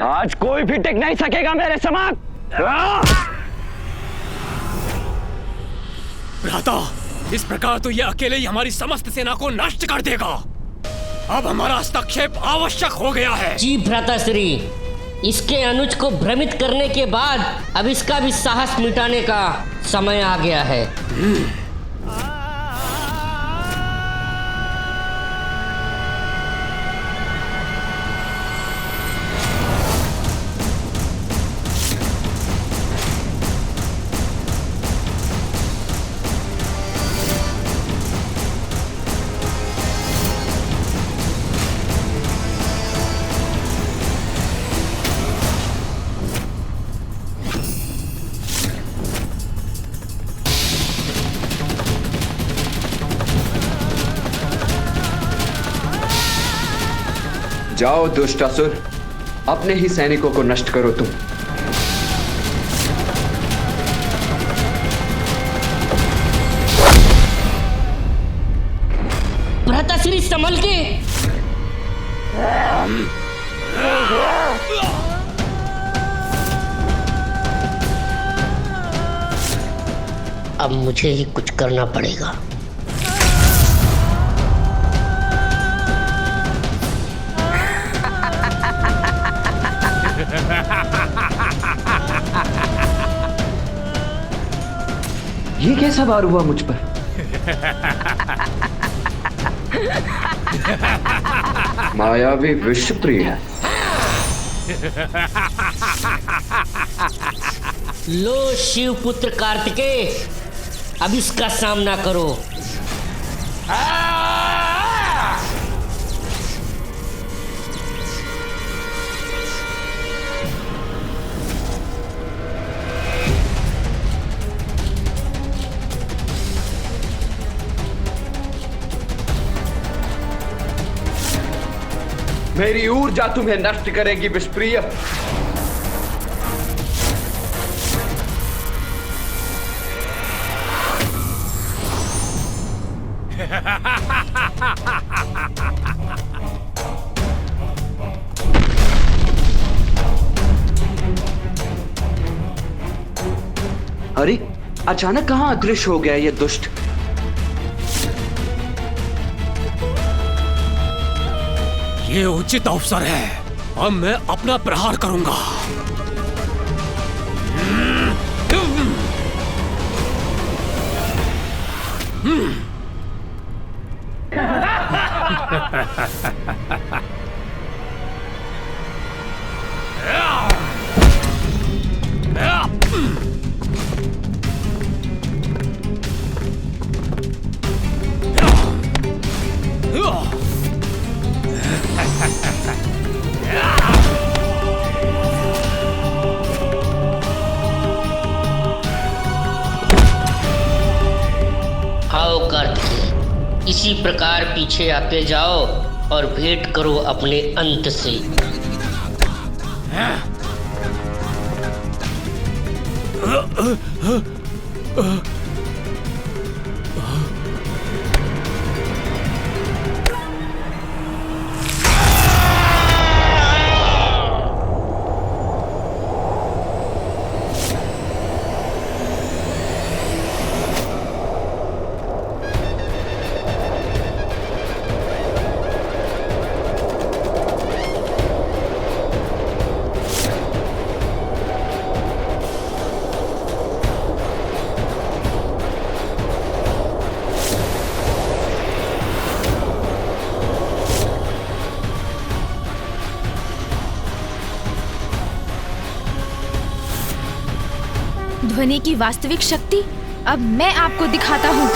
आज कोई भी टिक नहीं सकेगा मेरे समक्ष। भ्राता, इस प्रकार तो यह अकेले ही हमारी समस्त सेना को नष्ट कर देगा। अब हमारा हस्तक्षेप आवश्यक हो गया है। जी भ्राताश्री, इसके अनुज को भ्रमित करने के बाद अब इसका भी साहस मिटाने का समय आ गया है। जाओ दुष्टासुर, अपने ही सैनिकों को नष्ट करो तुम। भ्राताश्री संभल के। अब मुझे ही कुछ करना पड़ेगा। ये कैसा वार हुआ मुझ पर? मायावी विश्वप्रिय। लो शिवपुत्र कार्तिकेय, अब इसका सामना करो। मेरी ऊर्जा तुम्हें नष्ट करेगी विषप्रिय। अरे अचानक कहां अदृश्य हो गया ये दुष्ट? ये उचित अवसर है, अब मैं अपना प्रहार करूंगा। आओ कार्तिकेय, इसी प्रकार पीछे आते जाओ और भेंट करो अपने अंत से। ध्वनि की वास्तविक शक्ति अब मैं आपको दिखाता हूँ।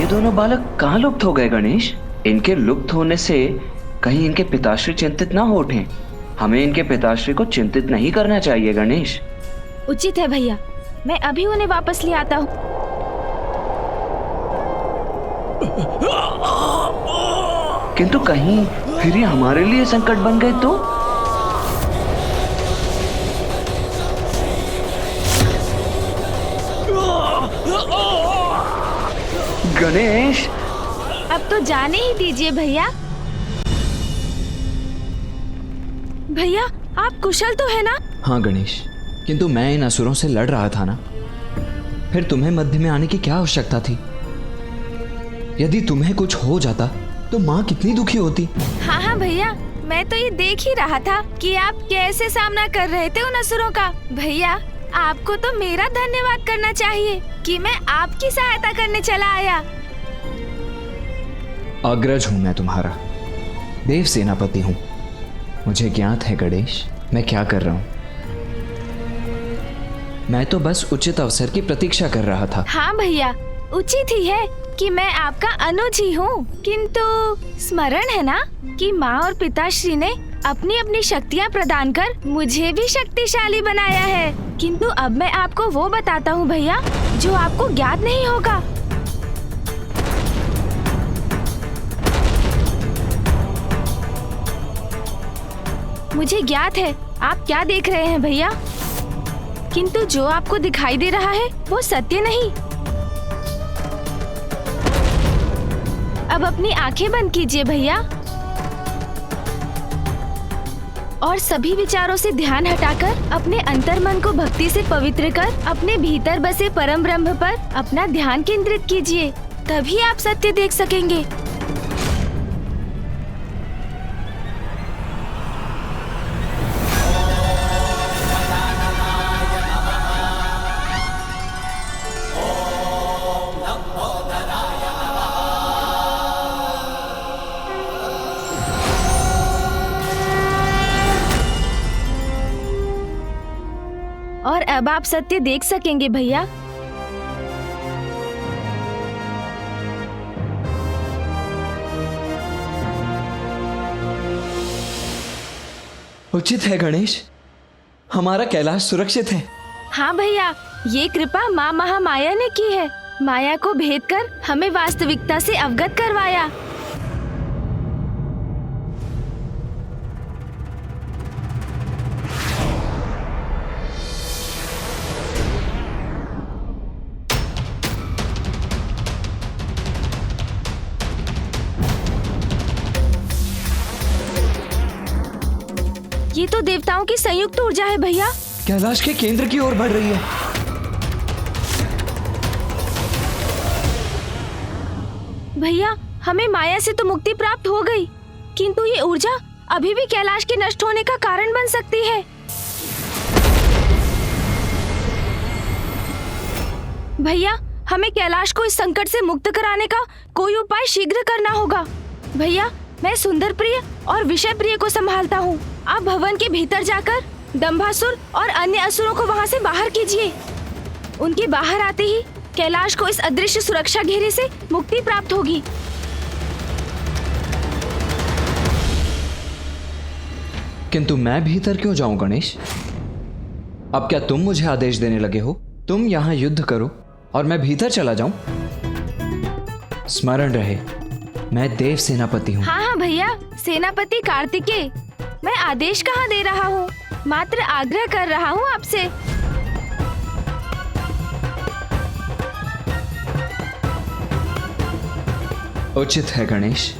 दोनों बालक कहाँ लुप्त हो गए गणेश? इनके लुप्त होने से कहीं इनके पिताश्री चिंतित ना हो उठें। हमें इनके पिताश्री को चिंतित नहीं करना चाहिए गणेश। उचित है भैया, मैं अभी उन्हें वापस ले आता हूँ। किंतु कहीं फिर ये हमारे लिए संकट बन गए तो? गणेश, अब तो जाने ही दीजिए भैया। भैया, आप कुशल तो है ना? हाँ गणेश, किंतु मैं इन असुरों से लड़ रहा था ना, फिर तुम्हें मध्य में आने की क्या आवश्यकता थी? यदि तुम्हें कुछ हो जाता तो माँ कितनी दुखी होती। हाँ हाँ भैया, मैं तो ये देख ही रहा था कि आप कैसे सामना कर रहे थे उन असुरों का। भैया, आपको तो मेरा धन्यवाद करना चाहिए कि मैं आपकी सहायता करने चला आया। अग्रज हूं मैं तुम्हारा, देव सेनापति हूं। मुझे ज्ञात है गणेश, मैं क्या कर रहा हूं। मैं तो बस उचित अवसर की प्रतीक्षा कर रहा था। हाँ भैया, उचित ही है कि मैं आपका अनुज ही हूँ, किंतु स्मरण है ना कि माँ और पिताश्री ने अपनी अपनी शक्तियाँ प्रदान कर मुझे भी शक्तिशाली बनाया है। किंतु अब मैं आपको वो बताता हूँ भैया, जो आपको ज्ञात नहीं होगा। मुझे ज्ञात है आप क्या देख रहे हैं भैया, किंतु जो आपको दिखाई दे रहा है वो सत्य नहीं। अब अपनी आंखें बंद कीजिए भैया और सभी विचारों से ध्यान हटाकर अपने अंतर्मन को भक्ति से पवित्र कर अपने भीतर बसे परम ब्रह्म पर अपना ध्यान केंद्रित कीजिए, तभी आप सत्य देख सकेंगे। और अब आप सत्य देख सकेंगे भैया। उचित है गणेश, हमारा कैलाश सुरक्षित है। हाँ भैया, ये कृपा माँ महामाया ने की है। माया को भेद कर हमें वास्तविकता से अवगत करवाया। ये तो देवताओं की संयुक्त ऊर्जा है भैया। कैलाश के केंद्र की ओर बढ़ रही है। भैया, हमें माया से तो मुक्ति प्राप्त हो गई, किंतु ये ऊर्जा अभी भी कैलाश के नष्ट होने का कारण बन सकती है। भैया, हमें कैलाश को इस संकट से मुक्त कराने का कोई उपाय शीघ्र करना होगा। भैया, मैं सुंदर प्रिय और विषय प्रिय को संभालता हूँ। आप भवन के भीतर जाकर दंभासुर और अन्य असुरों को वहाँ से बाहर कीजिए। उनके बाहर आते ही कैलाश को इस अदृश्य सुरक्षा घेरे से मुक्ति प्राप्त होगी। किंतु मैं भीतर क्यों जाऊं गणेश? अब क्या तुम मुझे आदेश देने लगे हो? तुम यहाँ युद्ध करो और मैं भीतर चला जाऊं? स्मरण रहे, मैं देव सेनापति हूँ। हाँ हाँ भैया, सेनापति कार्तिकेय। मैं आदेश कहाँ दे रहा हूँ, मात्र आग्रह कर रहा हूँ आपसे। उचित है गणेश।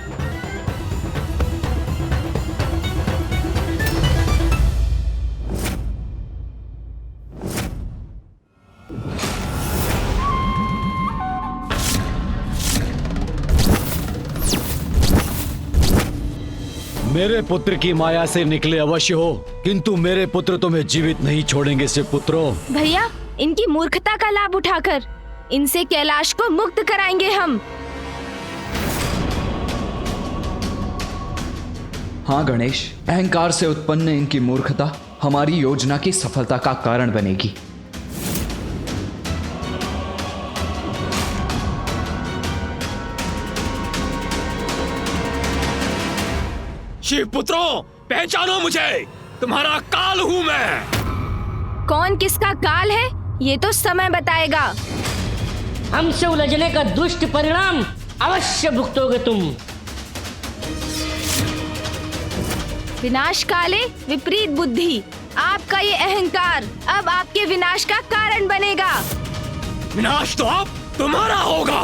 मेरे पुत्र की माया से निकले अवश्य हो, किंतु मेरे पुत्र तुम्हें जीवित नहीं छोड़ेंगे से पुत्रों। भैया, इनकी मूर्खता का लाभ उठाकर इनसे कैलाश को मुक्त कराएंगे हम। हाँ गणेश, अहंकार से उत्पन्न इनकी मूर्खता हमारी योजना की सफलता का कारण बनेगी। शिव पुत्रों, पहचानो मुझे, तुम्हारा काल हूँ मैं। कौन किसका काल है ये तो समय बताएगा। हमसे उलझने का दुष्ट परिणाम अवश्य भुगतोगे तुम। विनाश काले विपरीत बुद्धि, आपका ये अहंकार अब आपके विनाश का कारण बनेगा। विनाश तो अब तुम्हारा होगा।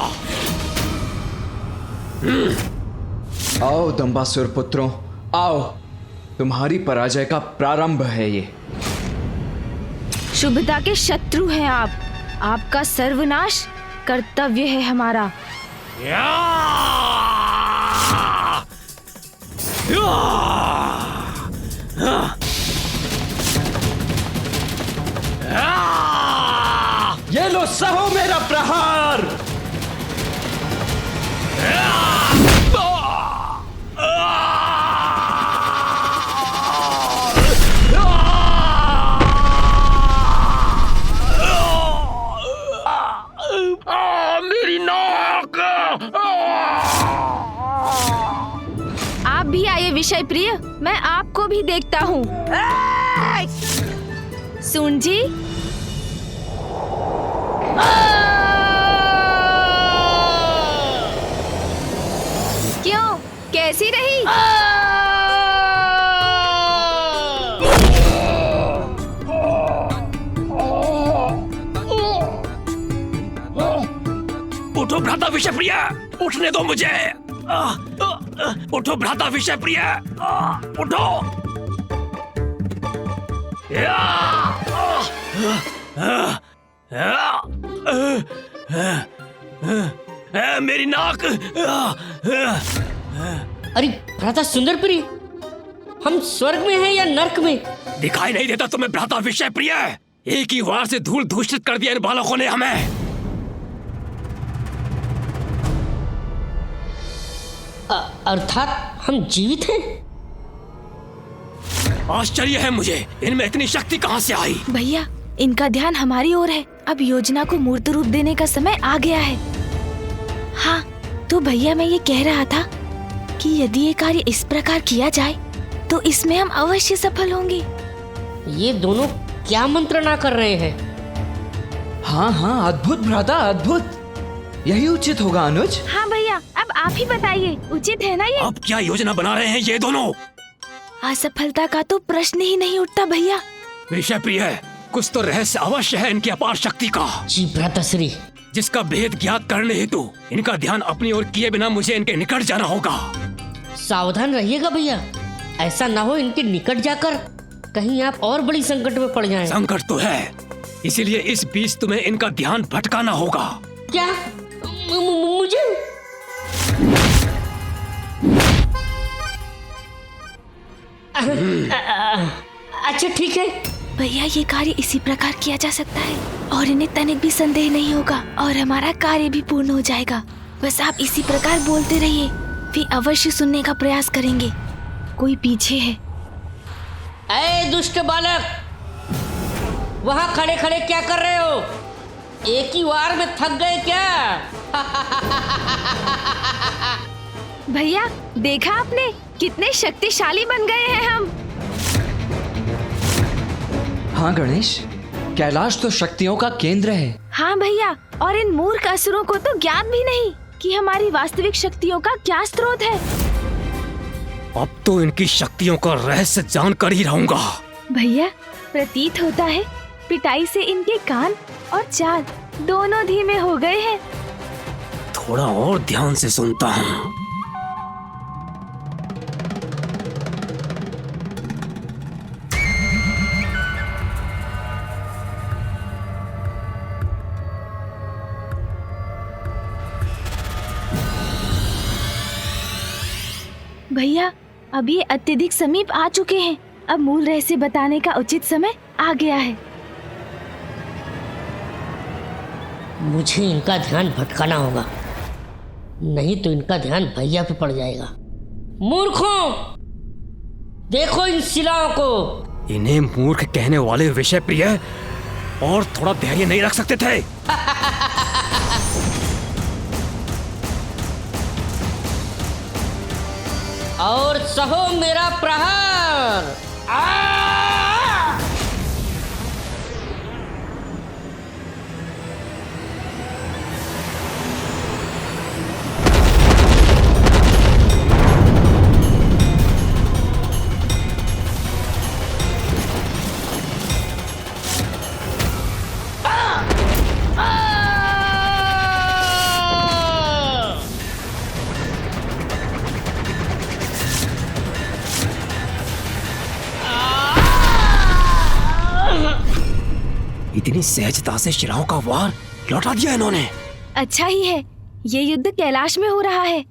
आओ दंबासुर पुत्रों, आओ, तुम्हारी पराजय का प्रारंभ है ये। शुभता के शत्रु हैं आप, आपका सर्वनाश कर्तव्य है हमारा। या! या! ये लो, सहो मेरा प्रहार। मेरी नाक! आप भी आइए विषय प्रिय, मैं आपको भी देखता हूँ। सुन जी, क्यों, कैसी रही? उठो भ्राता विषय प्रिय, उठने दो मुझे। उठो भ्राता विषय प्रिय, उठो। मेरी नाक! अरे भ्राता सुंदर प्रिय, हम स्वर्ग में हैं या नर्क में? दिखाई नहीं देता तुम्हें भ्राता विषय प्रिय? एक ही वार से धूल दूषित कर दिया इन बालकों ने हमें। अर्थात हम जीवित हैं? आश्चर्य है मुझे, इनमें इतनी शक्ति कहां से आई? भैया, इनका ध्यान हमारी ओर है। अब योजना को मूर्त रूप देने का समय आ गया है। हाँ, तो भैया मैं ये कह रहा था कि यदि ये कार्य इस प्रकार किया जाए तो इसमें हम अवश्य सफल होंगे। ये दोनों क्या मंत्रणा कर रहे हैं? हाँ हाँ, अद्भुत भ्राता, अद्भुत। यही उचित होगा अनुज। हाँ भैया, अब आप ही बताइए, उचित है ना ये? अब क्या योजना बना रहे हैं ये दोनों? असफलता का तो प्रश्न ही नहीं उठता भैया। विषय प्रिय, कुछ तो रहस्य अवश्य है इनकी अपार शक्ति का, जी भ्राताश्री। जिसका भेद ज्ञात करने हेतु इनका ध्यान अपनी ओर किए बिना मुझे इनके निकट जाना होगा। सावधान रहिएगा भैया, ऐसा ना हो इनके निकट जाकर कहीं आप और बड़ी संकट में पड़ जाएं। संकट तो है, इसीलिए इस बीच तुम्हें इनका ध्यान भटकाना होगा। क्या? मुझे? अच्छा ठीक है भैया, ये कार्य इसी प्रकार किया जा सकता है और इन्हें तनिक भी संदेह नहीं होगा और हमारा कार्य भी पूर्ण हो जाएगा। बस आप इसी प्रकार बोलते रहिए, वे अवश्य सुनने का प्रयास करेंगे। कोई पीछे है। ऐ दुष्ट बालक, वहाँ खड़े खड़े क्या कर रहे हो? एक ही वार में थक गए क्या? भैया, देखा आपने कितने शक्तिशाली बन गए हैं हम। हाँ गणेश, कैलाश तो शक्तियों का केंद्र है। हाँ भैया, और इन मूर्ख असुरों को तो ज्ञात भी नहीं कि हमारी वास्तविक शक्तियों का क्या स्रोत है। अब तो इनकी शक्तियों का रहस्य जानकर ही रहूंगा। भैया, प्रतीत होता है पिटाई से इनके कान और चाल दोनों धीमे हो गए हैं। थोड़ा और ध्यान से सुनता हूँ। भैया, अब ये अत्यधिक समीप आ चुके हैं। अब मूल रहस्य बताने का उचित समय आ गया है। मुझे इनका ध्यान भटकाना होगा, नहीं तो इनका ध्यान भैया पे पड़ जाएगा। मूर्खों, देखो इन शिलाओं को। इन्हें मूर्ख कहने वाले विषय प्रिय और थोड़ा धैर्य नहीं रख सकते थे? और सहो मेरा प्रहार। इतनी सहजता से शिराओं का वार लौटा दिया इन्होंने। अच्छा ही है, ये युद्ध कैलाश में हो रहा है।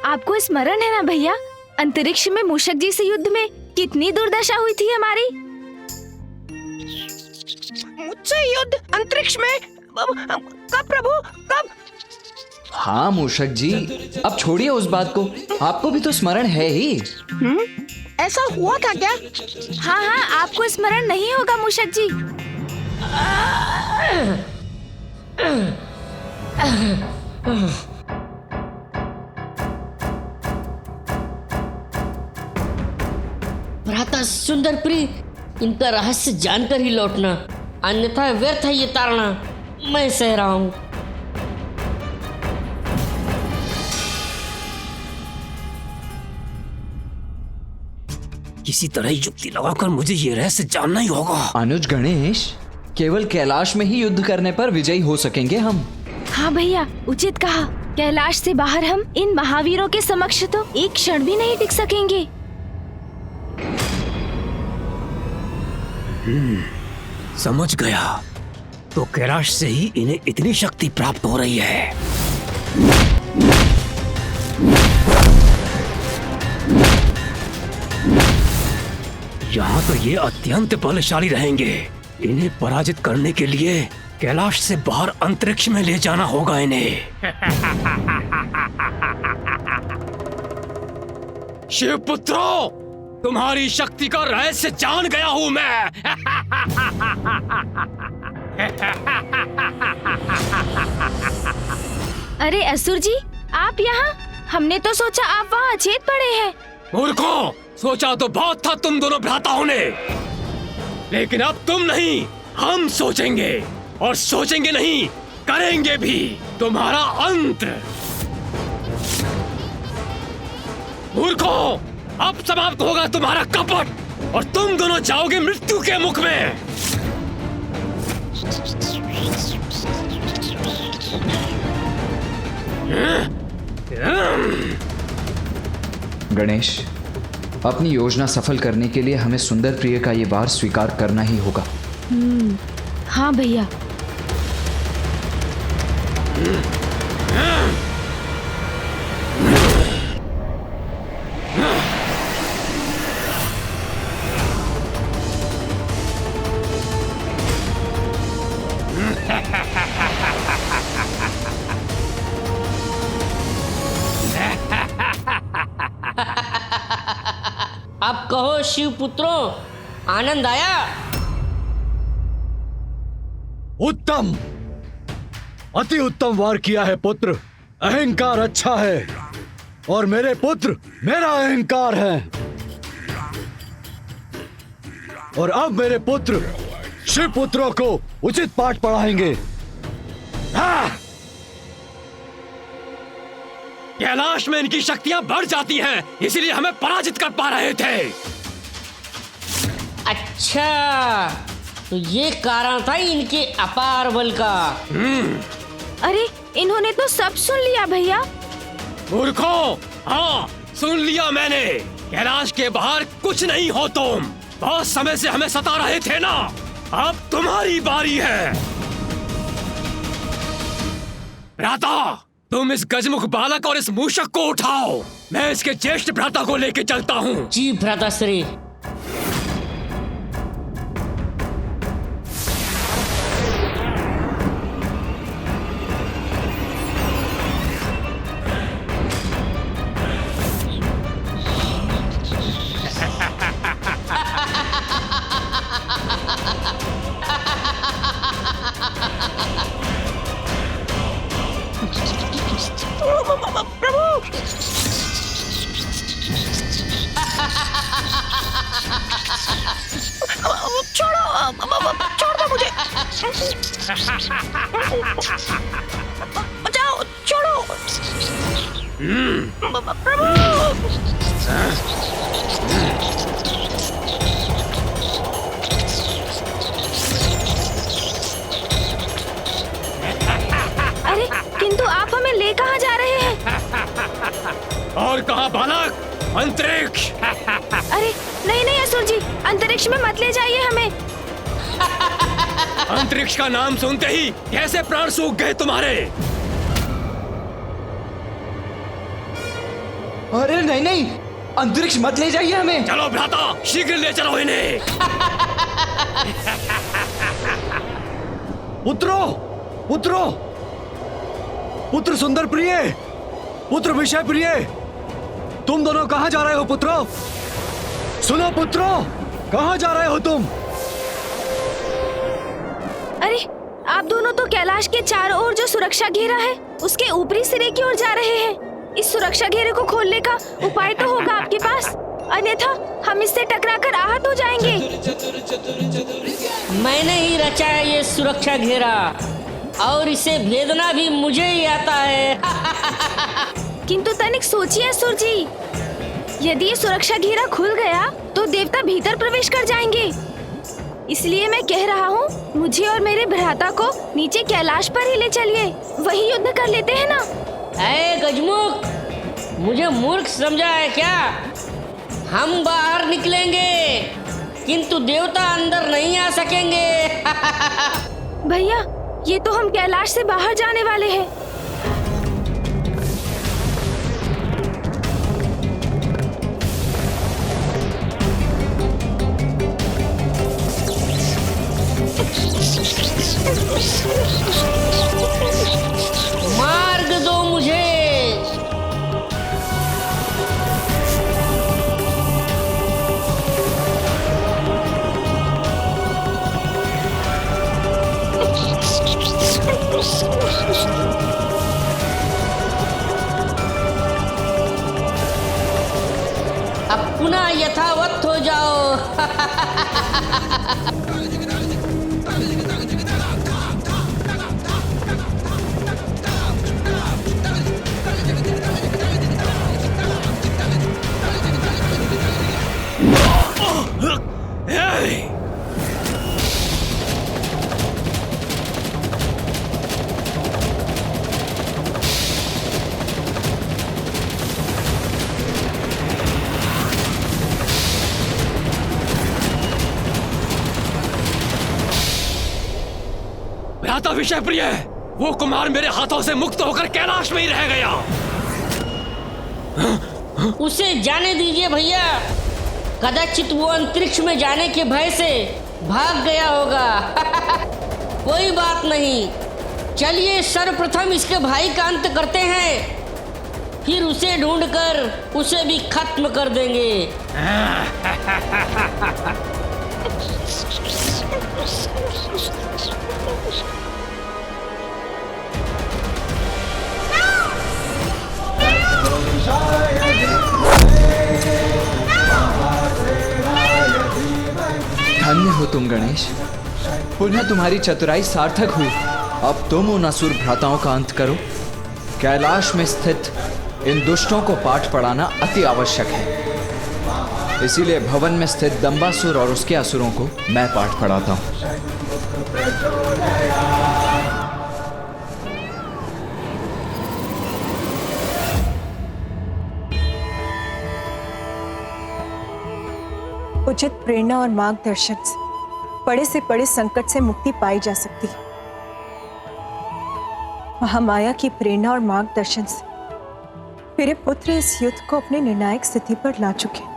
आपको स्मरण है ना भैया, अंतरिक्ष में मूषक जी से युद्ध में कितनी दुर्दशा हुई थी हमारी। मुझसे युद्ध अंतरिक्ष में? कब प्रभु, कब? हाँ मूषक जी, अब छोड़िए उस बात को, आपको भी तो स्मरण है ही। ऐसा हुआ था क्या? हाँ हाँ, आपको स्मरण नहीं होगा मूषक जी। भ्राता सुंदर प्रिय, इनका रहस्य जानकर ही लौटना, अन्यथा व्यर्थ है ये ताड़ना। मैं सह रहा हूँ। किसी तरह युक्ति लगाकर मुझे ये रहस्य जानना ही होगा। अनुज गणेश, केवल कैलाश में ही युद्ध करने पर विजयी हो सकेंगे हम। हाँ भैया, उचित कहा। कैलाश से बाहर हम इन महावीरों के समक्ष तो एक क्षण भी नहीं टिक सकेंगे। समझ गया, तो कैलाश से ही इन्हें इतनी शक्ति प्राप्त हो रही है। यहाँ तो ये अत्यंत बलशाली रहेंगे। इन्हें पराजित करने के लिए कैलाश से बाहर अंतरिक्ष में ले जाना होगा इन्हें। शिवपुत्रों, तुम्हारी शक्ति का रहस्य जान गया हूं मैं। अरे असुर जी, आप यहाँ? हमने तो सोचा आप वहाँ अचेत पड़े हैं। मूर्खों, सोचा तो बहुत था तुम दोनों भ्राताओं ने, लेकिन अब तुम नहीं, हम सोचेंगे, और सोचेंगे नहीं, करेंगे भी तुम्हारा अंत। मूर्खों, अब समाप्त होगा तुम्हारा कपट और तुम दोनों जाओगे मृत्यु के मुख में। गणेश, अपनी योजना सफल करने के लिए हमें सुंदर प्रिय का ये वार स्वीकार करना ही होगा। हाँ भैया। अब कहो शिव पुत्रों, आनंद आया? उत्तम, अति उत्तम वार किया है पुत्र। अहंकार अच्छा है और मेरे पुत्र मेरा अहंकार है। और अब मेरे पुत्र शिव पुत्रों को उचित पाठ पढ़ाएंगे। कैलाश में इनकी शक्तियां बढ़ जाती हैं, इसलिए हमें पराजित कर पा रहे थे। अच्छा, तो ये कारण था इनके अपार बल का। अरे, इन्होंने तो सब सुन लिया भैया। मूर्खों, हाँ सुन लिया मैंने। कैलाश के बाहर कुछ नहीं हो तुम। बहुत समय से हमें सता रहे थे ना, अब तुम्हारी बारी है। भ्राता, तुम इस गजमुख बालक और इस मूषक को उठाओ। मैं इसके ज्येष्ठ भ्राता को लेके चलता हूँ। जी भ्राताश्री। प्रभु! बचाओ, छोड़ो। प्रभु। अरे किंतु आप हमें ले कहाँ जा रहे हैं? और कहा बालक? अंतरिक्ष। अरे नहीं नहीं असुर जी, अंतरिक्ष में मत ले जाइए हमें। अंतरिक्ष का नाम सुनते ही कैसे प्राण सूख गए तुम्हारे? अरे नहीं नहीं, अंतरिक्ष मत ले जाइए हमें। चलो भ्राता, शीघ्र ले चलो इन्हें। पुत्रो, पुत्रो, पुत्र सुंदर प्रिय, पुत्र विषय प्रिय, तुम दोनों कहाँ जा रहे हो पुत्रो? सुनो पुत्रो, कहाँ जा रहे हो तुम? अरे आप दोनों तो कैलाश के चारों ओर जो सुरक्षा घेरा है उसके ऊपरी सिरे की ओर जा रहे हैं। इस सुरक्षा घेरे को खोलने का उपाय तो होगा आपके पास, अन्यथा हम इससे टकराकर आहत हो जाएंगे। मैंने ही रचा है ये सुरक्षा घेरा और इसे भेदना भी मुझे ही आता है। किंतु तनिक सोचिए असुर जी, यदि ये सुरक्षा घेरा खुल गया तो देवता भीतर प्रवेश कर जाएंगे। इसलिए मैं कह रहा हूँ, मुझे और मेरे भ्राता को नीचे कैलाश पर ही ले चलिए, वही युद्ध कर लेते हैं ना। ऐ गजमुख, मुझे मूर्ख समझा है क्या? हम बाहर निकलेंगे किंतु देवता अंदर नहीं आ सकेंगे। भैया, ये तो हम कैलाश से बाहर जाने वाले हैं। मार्ग दो मुझे। अब पुनः यथावत हो जाओ। भ्राता विषय प्रिय, वो कुमार मेरे हाथों से मुक्त होकर कैलाश में ही रह गया। उसे जाने दीजिए भैया, कदाचित वो अंतरिक्ष में जाने के भय से भाग गया होगा। कोई बात नहीं, चलिए सर्वप्रथम इसके भाई का अंत करते हैं, फिर उसे ढूंढकर उसे भी खत्म कर देंगे। धन्य हो तुम गणेश, पुनः तुम्हारी चतुराई सार्थक हुई। अब तुम उन असुर भ्राताओं का अंत करो। कैलाश में स्थित इन दुष्टों को पाठ पढ़ाना अति आवश्यक है, इसीलिए भवन में स्थित दंबासुर और उसके असुरों को मैं पाठ पढ़ाता हूँ। उचित प्रेरणा और मार्गदर्शन से बड़े से बड़े संकट से मुक्ति पाई जा सकती है। महामाया की प्रेरणा और मार्गदर्शन से मेरे पुत्र इस युद्ध को अपने निर्णायक स्थिति पर ला चुके।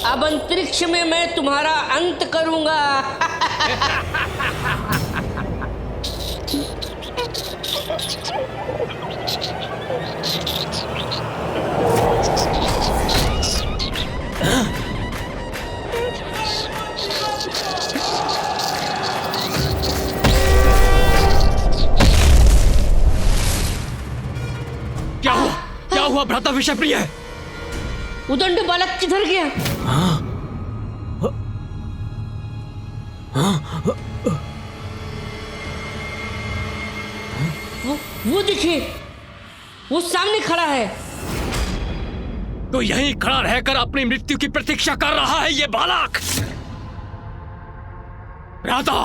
अब अंतरिक्ष में मैं तुम्हारा अंत करूंगा। हुआ भ्राता विषय प्रिय? उदंड बालक किधर गया? वो देखिए, वो सामने खड़ा है। तो यहीं खड़ा रहकर अपनी मृत्यु की प्रतीक्षा कर रहा है ये बालक। भ्राता,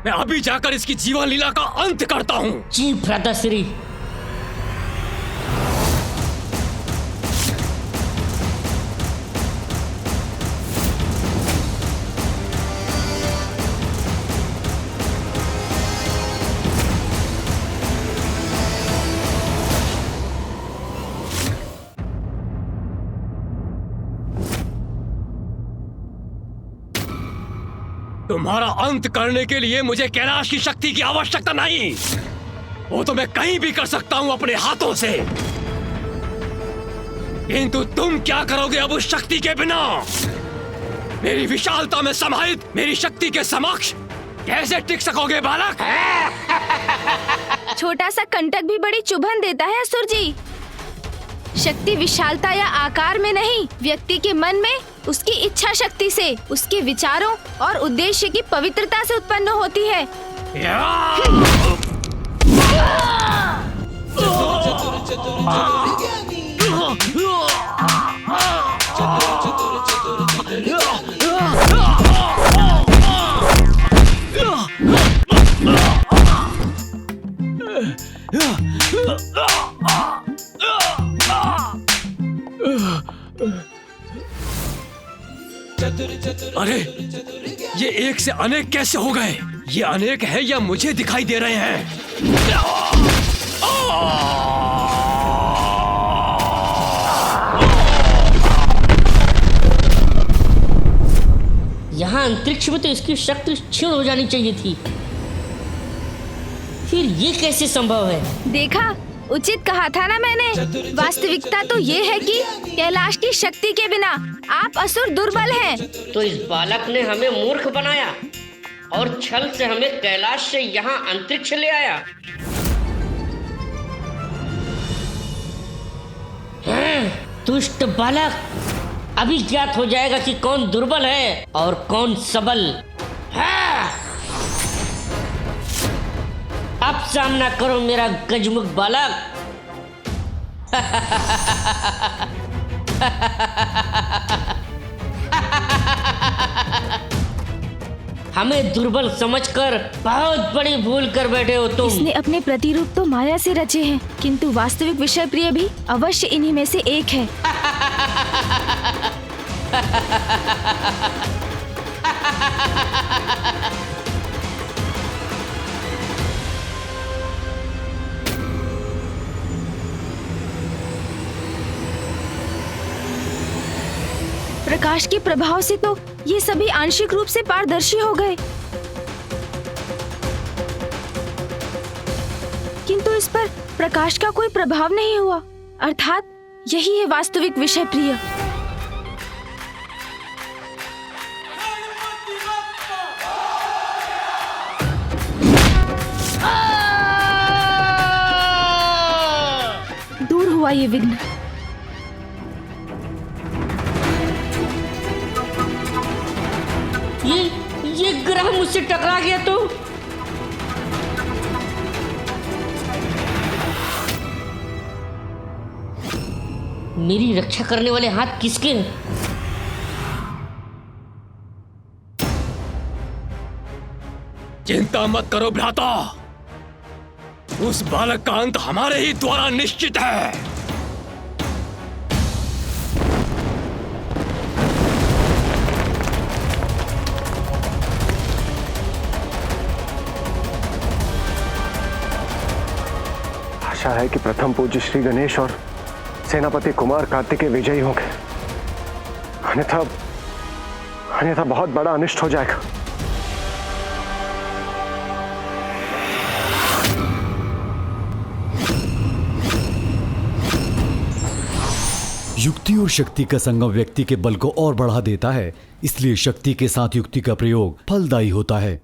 मैं अभी जाकर इसकी जीवन लीला का अंत करता हूं। जी भ्राताश्री। तुम्हारा अंत करने के लिए मुझे कैलाश की शक्ति की आवश्यकता नहीं। वो तो मैं कहीं भी कर सकता हूं अपने हाथों से। किंतु तुम क्या करोगे अब उस शक्ति के बिना? मेरी विशालता में समाहित मेरी शक्ति के समक्ष कैसे टिक सकोगे बालक? छोटा सा कंटक भी बड़ी चुभन देता है असुर जी। शक्ति विशालता या आकार में नहीं, व्यक्ति के मन में उसकी इच्छा शक्ति से, उसके विचारों और उद्देश्य की पवित्रता से उत्पन्न होती है। अरे, ये एक से अनेक कैसे हो गए? ये अनेक है या मुझे दिखाई दे रहे हैं? यहाँ अंतरिक्ष में तो इसकी शक्ति क्षीण हो जानी चाहिए थी, फिर ये कैसे संभव है? देखा, उचित कहा था ना मैंने। वास्तविकता तो ये है कि कैलाश की शक्ति के बिना आप असुर दुर्बल हैं। तो इस बालक ने हमें मूर्ख बनाया और छल से हमें कैलाश से यहाँ अंतरिक्ष ले आया। दुष्ट बालक, अभी ज्ञात हो जाएगा कि कौन दुर्बल है और कौन सबल। अब सामना करो मेरा गजमुख बालक। हमें दुर्बल समझकर बहुत बड़ी भूल कर बैठे हो तुम। इसने अपने प्रतिरूप तो माया से रचे हैं, किंतु वास्तविक विषय प्रिय भी अवश्य इन्हीं में से एक है। प्रकाश के प्रभाव से तो ये सभी आंशिक रूप से पारदर्शी हो गए, किंतु इस पर प्रकाश का कोई प्रभाव नहीं हुआ। अर्थात यही है वास्तविक विषय प्रिय। दूर हुआ ये विघ्न। ये ग्रह मुझसे टकरा गया तो मेरी रक्षा करने वाले हाथ किसके हैं? चिंता मत करो भ्राता, उस बालक का अंत हमारे ही द्वारा निश्चित है। आशा है कि प्रथम पूज्य श्री गणेश और सेनापति कुमार कार्तिकेय विजयी होंगे, अन्यथा बहुत बड़ा अनिष्ट हो जाएगा। युक्ति और शक्ति का संगम व्यक्ति के बल को और बढ़ा देता है, इसलिए शक्ति के साथ युक्ति का प्रयोग फलदायी होता है।